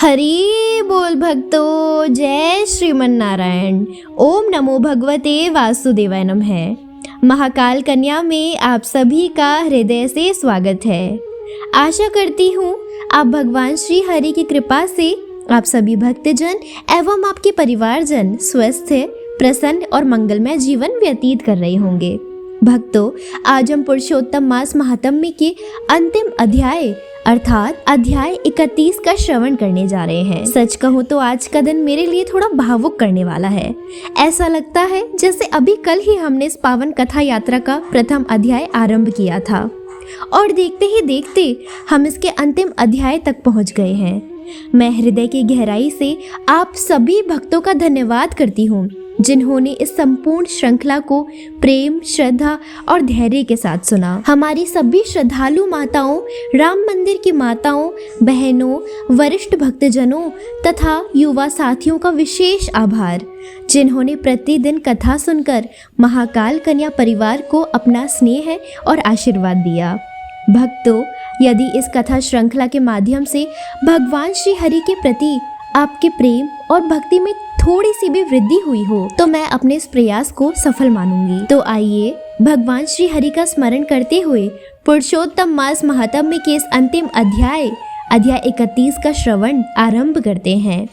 हरि बोल भक्तों, जय श्रीमन नारायण। ओम नमो भगवते वासुदेवाय नमः। महाकाल कन्या में आप सभी का हृदय से स्वागत है। आशा करती हूँ आप भगवान श्री हरि की कृपा से आप सभी भक्तजन एवं आपके परिवारजन स्वस्थ, प्रसन्न और मंगलमय जीवन व्यतीत कर रहे होंगे। भक्तों, आज हम पुरुषोत्तम मास महात्म्य के अंतिम अध्याय अर्थात अध्याय 31 का श्रवण करने जा रहे हैं। सच कहूँ तो आज का दिन मेरे लिए थोड़ा भावुक करने वाला है। ऐसा लगता है जैसे अभी कल ही हमने इस पावन कथा यात्रा का प्रथम अध्याय आरंभ किया था और देखते ही देखते हम इसके अंतिम अध्याय तक पहुँच गए हैं। मैं हृदय की गहराई से आप सभी भक्तों का धन्यवाद करती हूँ जिन्होंने इस संपूर्ण श्रृंखला को प्रेम, श्रद्धा और धैर्य के साथ सुना। हमारी सभी श्रद्धालु माताओं, राम मंदिर की माताओं, बहनों, वरिष्ठ भक्तजनों तथा युवा साथियों का विशेष आभार जिन्होंने प्रतिदिन कथा सुनकर महाकाल कन्या परिवार को अपना स्नेह और आशीर्वाद दिया। भक्तों, यदि इस कथा श्रृंखला के माध्यम से भगवान श्री हरि के प्रति आपके प्रेम और भक्ति में थोड़ी सी भी वृद्धि हुई हो तो मैं अपने इस प्रयास को सफल मानूंगी। तो आइए भगवान श्री हरि का स्मरण करते हुए पुरुषोत्तम मास महात्म्य के इस अंतिम अध्याय 31 का श्रवण आरंभ करते हैं।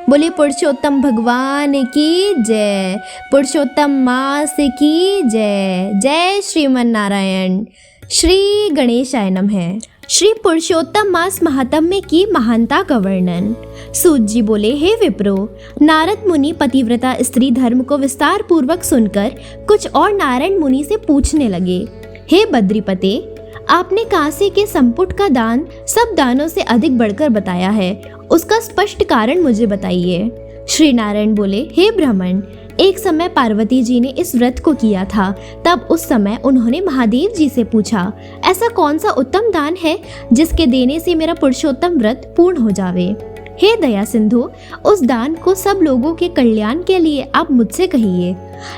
बोले पुरुषोत्तम भगवान की जय, पुरुषोत्तम मास की जय। जय श्रीमन नारायण। श्री गणेशाय नमः। श्री पुरुषोत्तम मास महात्म्य की महानता का वर्णन। सूत जी बोले, हे विप्रो, नारद मुनि पतिव्रता स्त्री धर्म को विस्तार पूर्वक सुनकर कुछ और नारायण मुनि से पूछने लगे, हे बद्रीपते, आपने कांसे के संपुट का दान सब दानों से अधिक बढ़कर बताया है, उसका स्पष्ट कारण मुझे बताइए। श्री नारायण बोले, हे ब्राह्मण, एक समय पार्वती जी ने इस व्रत को किया था। तब उस समय उन्होंने महादेव जी से पूछा, ऐसा कौन सा उत्तम दान है जिसके देने से मेरा पुरुषोत्तम व्रत पूर्ण हो जावे। हे दया सिंधु, उस दान को सब लोगों के कल्याण के लिए आप मुझसे कहिए।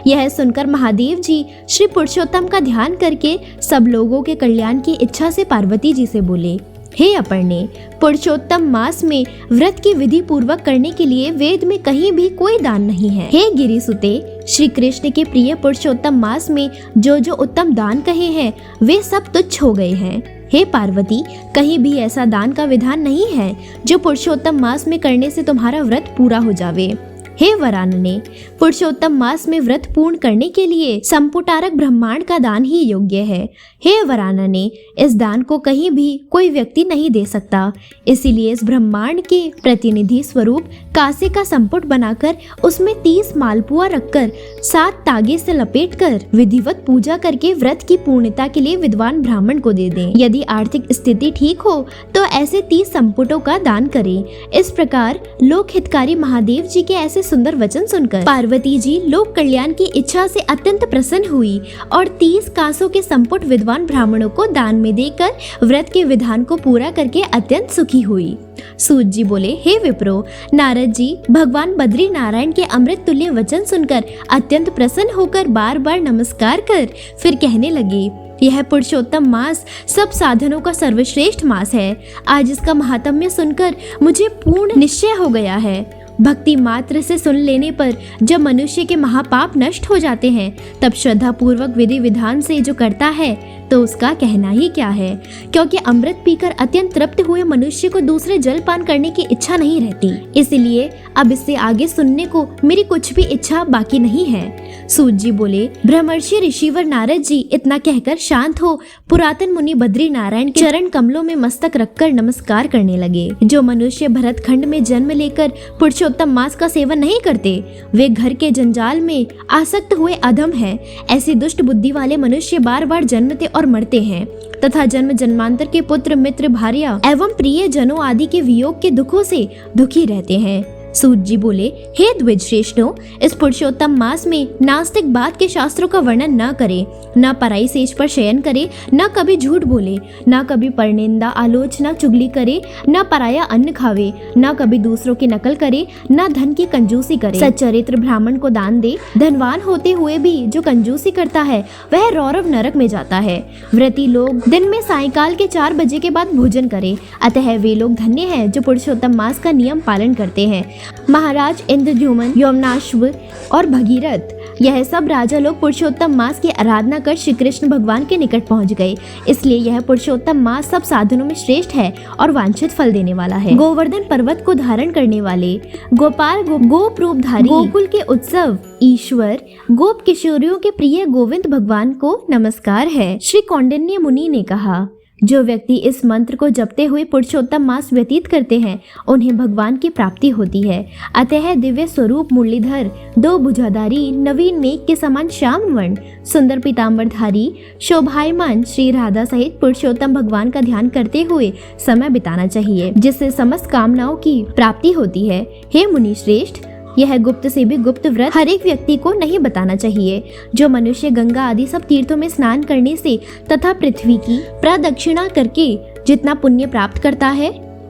यह सुनकर महादेव जी श्री पुरुषोत्तम का ध्यान करके सब लोगों के कल्याण की इच्छा से पार्वती जी से बोले, हे अपर्णे, पुरुषोत्तम मास में व्रत की विधि पूर्वक करने के लिए वेद में कहीं भी कोई दान नहीं है। हे गिरिसुते, श्री कृष्ण के प्रिय पुरुषोत्तम मास में जो जो उत्तम दान कहे हैं वे सब तुच्छ हो गए हैं। हे पार्वती, कहीं भी ऐसा दान का विधान नहीं है जो पुरुषोत्तम मास में करने से तुम्हारा व्रत पूरा हो जावे। हे वरानने, पुरुषोत्तम मास में व्रत पूर्ण करने के लिए संपुटारक ब्रह्मांड का दान ही योग्य है। हे वरानने, इस दान को कहीं भी कोई व्यक्ति नहीं दे सकता, इसीलिए इस ब्रह्मांड के प्रतिनिधि स्वरूप कांसे का संपुट बनाकर उसमें 30 मालपुआ रखकर 7 तागे से लपेटकर विधिवत पूजा करके व्रत की पूर्णता के लिए विद्वान ब्राह्मण को दे दें। यदि आर्थिक स्थिति ठीक हो तो ऐसे 30 संपुटों का दान करें। इस प्रकार लोक हितकारी महादेव जी के ऐसे सुंदर वचन सुनकर पार्वती जी लोक कल्याण की इच्छा से अत्यंत प्रसन्न हुई और 30 कांसों के संपुट विद्वान ब्राह्मणों को दान में देकर व्रत के विधान को पूरा करके अत्यंत सुखी हुई। सूत जी बोले, हे विप्रो, नारद जी भगवान बद्री नारायण के अमृत तुल्य वचन सुनकर अत्यंत प्रसन्न होकर बार बार नमस्कार कर फिर कहने लगे, यह पुरुषोत्तम मास सब साधनों का सर्वश्रेष्ठ मास है। आज इसका महात्म्य सुनकर मुझे पूर्ण निश्चय हो गया है। भक्ति मात्र से सुन लेने पर जब मनुष्य के महापाप नष्ट हो जाते हैं तब श्रद्धा पूर्वक विधि विधान से जो करता है तो उसका कहना ही क्या है, क्योंकि अमृत पीकर अत्यंत तृप्त हुए मनुष्य को दूसरे जल पान करने की इच्छा नहीं रहती। इसलिए अब इससे आगे सुनने को मेरी कुछ भी इच्छा बाकी नहीं है। सूत जी बोले, ब्रह्मर्षि ऋषिवर नारद जी इतना कहकर शांत हो पुरातन मुनि बद्री नारायण के चरण कमलों में मस्तक रखकर नमस्कार करने लगे। जो मनुष्य भरत खंड में जन्म लेकर पुरुषोत्तम मास का सेवन नहीं करते वे घर के जंजाल में आसक्त हुए अधम हैं। ऐसे दुष्ट बुद्धि वाले मनुष्य बार बार जन्मते और मरते हैं तथा जन्म जन्मांतर के पुत्र, मित्र, भार्या एवं प्रिय जनों आदि के वियोग के दुखों से दुखी रहते हैं। सूत जी बोले, हे द्विज श्रेष्ठों, इस पुरुषोत्तम मास में नास्तिक बात के शास्त्रों का वर्णन न करे, न पराई सेज पर शयन करे, न कभी झूठ बोले, न कभी परनिंदा आलोचना चुगली करे, न पराया अन्न खावे, न कभी दूसरों की नकल करे, न धन की कंजूसी करे, सच्चरित्र ब्राह्मण को दान दे। धनवान होते हुए भी जो कंजूसी करता है वह रौरव नरक में जाता है। व्रती लोग दिन में सायंकाल के 4 बजे के बाद भोजन करें, अतः वे लोग धन्य हैं जो पुरुषोत्तम मास का नियम पालन करते हैं। महाराज इंद्रद्युम्न, यवनाश्व और भगीरथ, यह सब राजा लोग पुरुषोत्तम मास की आराधना कर श्री कृष्ण भगवान के निकट पहुंच गए। इसलिए यह पुरुषोत्तम मास सब साधनों में श्रेष्ठ है और वांछित फल देने वाला है। गोवर्धन पर्वत को धारण करने वाले, गोपाल गोप रूपधारी, गोकुल के उत्सव ईश्वर, गोप किशोरियों के प्रिय गोविंद भगवान को नमस्कार है। श्री कौंडिन्य मुनि ने कहा, जो व्यक्ति इस मंत्र को जपते हुए पुरुषोत्तम मास व्यतीत करते हैं उन्हें भगवान की प्राप्ति होती है। अतः दिव्य स्वरूप मुरलीधर, 2 भुजाधारी, नवीन मेघ के समान श्याम वर्ण, सुंदर पीताम्बरधारी, शोभायमान श्री राधा सहित पुरुषोत्तम भगवान का ध्यान करते हुए समय बिताना चाहिए, जिससे समस्त कामनाओं की प्राप्ति होती है। हे मुनि श्रेष्ठ, यह गुप्त से भी गुप्त व्रत हर एक व्यक्ति को नहीं बताना चाहिए। जो मनुष्य गंगा आदि सब तीर्थों में स्नान करने से तथा पृथ्वी की प्रदक्षिणा करके जितना पुण्य प्राप्त करता है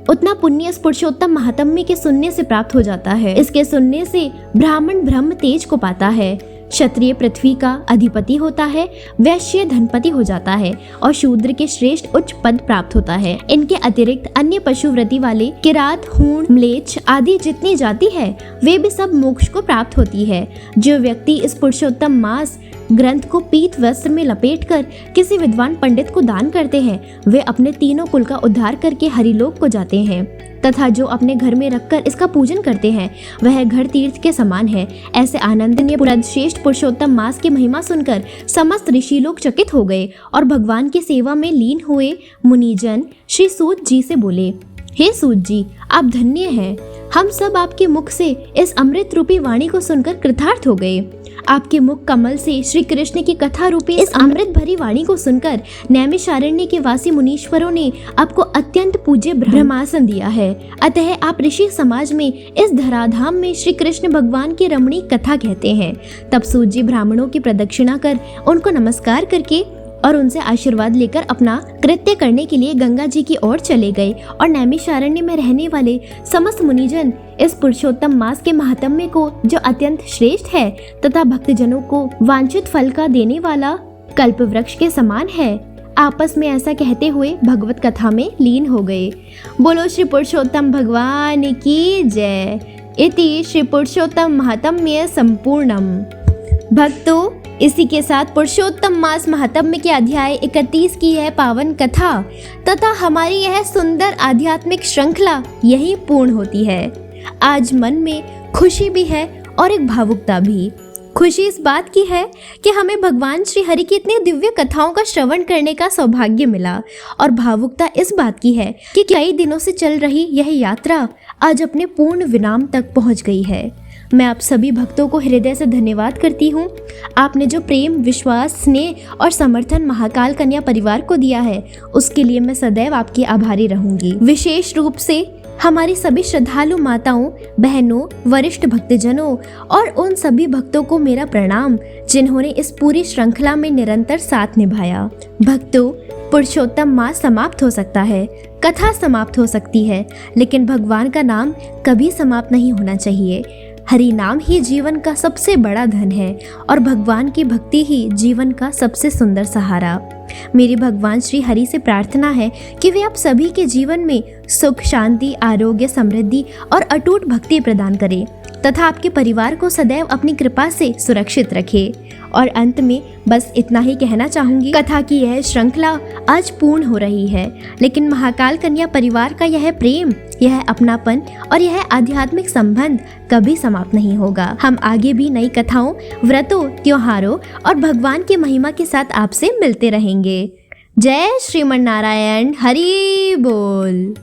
उतना पुण्य इस पुरुषोत्तम महात्म्य के सुनने से प्राप्त हो जाता है। इसके सुनने से ब्राह्मण ब्रह्म तेज को पाता है, क्षत्रिय पृथ्वी का अधिपति होता है, वैश्य धनपति हो जाता है और शूद्र के श्रेष्ठ उच्च पद प्राप्त होता है। इनके अतिरिक्त अन्य पशुव्रति वाले किरात, हूण, म्लेच्छ आदि जितनी जाति है वे भी सब मोक्ष को प्राप्त होती है। जो व्यक्ति इस पुरुषोत्तम मास ग्रंथ को पीत वस्त्र में लपेटकर किसी विद्वान पंडित को दान करते हैं वे अपने तीनों कुल का उद्धार करके हरिलोक को जाते हैं, तथा जो अपने घर में रखकर इसका पूजन करते हैं वह घर तीर्थ के समान है। ऐसे आनंदनीय श्रेष्ठ पुरुषोत्तम मास की महिमा सुनकर समस्त ऋषि लोग चकित हो गए और भगवान की सेवा में लीन हुए मुनिजन श्री सूत जी से बोले, हे सूत जी, आप धन्य हैं। हम सब आपके मुख से इस अमृत रूपी वाणी को सुनकर कृतार्थ हो गए। आपके मुख कमल से श्री कृष्ण की कथा रूपी इस अमृत भरी वाणी को सुनकर नैमिषारण्य के वासी मुनीश्वरों ने आपको अत्यंत पूज्य ब्रह्मासन दिया है। अतः आप ऋषि समाज में इस धराधाम में श्री कृष्ण भगवान की रमणीक कथा कहते हैं। तब सूत जी ब्राह्मणों की प्रदक्षिणा कर उनको नमस्कार करके और उनसे आशीर्वाद लेकर अपना कृत्य करने के लिए गंगा जी की ओर चले गए और नैमिषारण्य में रहने वाले समस्त मुनिजन इस पुरुषोत्तम मास के महात्म्य को, जो अत्यंत श्रेष्ठ है तथा भक्तजनों को वांछित फल का देने वाला कल्प वृक्ष के समान है, आपस में ऐसा कहते हुए भगवत कथा में लीन हो गए। बोलो श्री पुरुषोत्तम भगवान की जय। इति श्री पुरुषोत्तम महात्म्य संपूर्णम। भक्तों, इसी के साथ पुरुषोत्तम मास महात्म्य के अध्याय 31 की यह पावन कथा तथा हमारी यह सुंदर आध्यात्मिक श्रृंखला यही पूर्ण होती है। आज मन में खुशी भी है और एक भावुकता भी। खुशी इस बात की है कि हमें भगवान श्री हरि की इतनी दिव्य कथाओं का श्रवण करने का सौभाग्य मिला, और भावुकता इस बात की है कि कई दिनों से चल रही यह यात्रा आज अपने पूर्ण विराम तक पहुंच गई है। मैं आप सभी भक्तों को हृदय से धन्यवाद करती हूँ। आपने जो प्रेम, विश्वास, स्नेह और समर्थन महाकाल कन्या परिवार को दिया है उसके लिए मैं सदैव आपकी आभारी रहूंगी। विशेष रूप से हमारी सभी श्रद्धालु माताओं, बहनों, वरिष्ठ भक्तजनों और उन सभी भक्तों को मेरा प्रणाम जिन्होंने इस पूरी श्रृंखला में निरंतर साथ निभाया। भक्तों, पुरुषोत्तम मास समाप्त हो सकता है, कथा समाप्त हो सकती है, लेकिन भगवान का नाम कभी समाप्त नहीं होना चाहिए। हरि नाम ही जीवन का सबसे बड़ा धन है और भगवान की भक्ति ही जीवन का सबसे सुंदर सहारा। मेरी भगवान श्री हरि से प्रार्थना है कि वे आप सभी के जीवन में सुख, शांति, आरोग्य, समृद्धि और अटूट भक्ति प्रदान करें तथा आपके परिवार को सदैव अपनी कृपा से सुरक्षित रखे। और अंत में बस इतना ही कहना चाहूंगी, कथा की यह श्रृंखला आज पूर्ण हो रही है, लेकिन महाकाल कन्या परिवार का यह प्रेम, यह अपनापन और यह आध्यात्मिक संबंध कभी समाप्त नहीं होगा। हम आगे भी नई कथाओं, व्रतों, त्योहारों और भगवान की महिमा के साथ आपसे मिलते रहेंगे। जय श्रीमन नारायण। हरि बोल।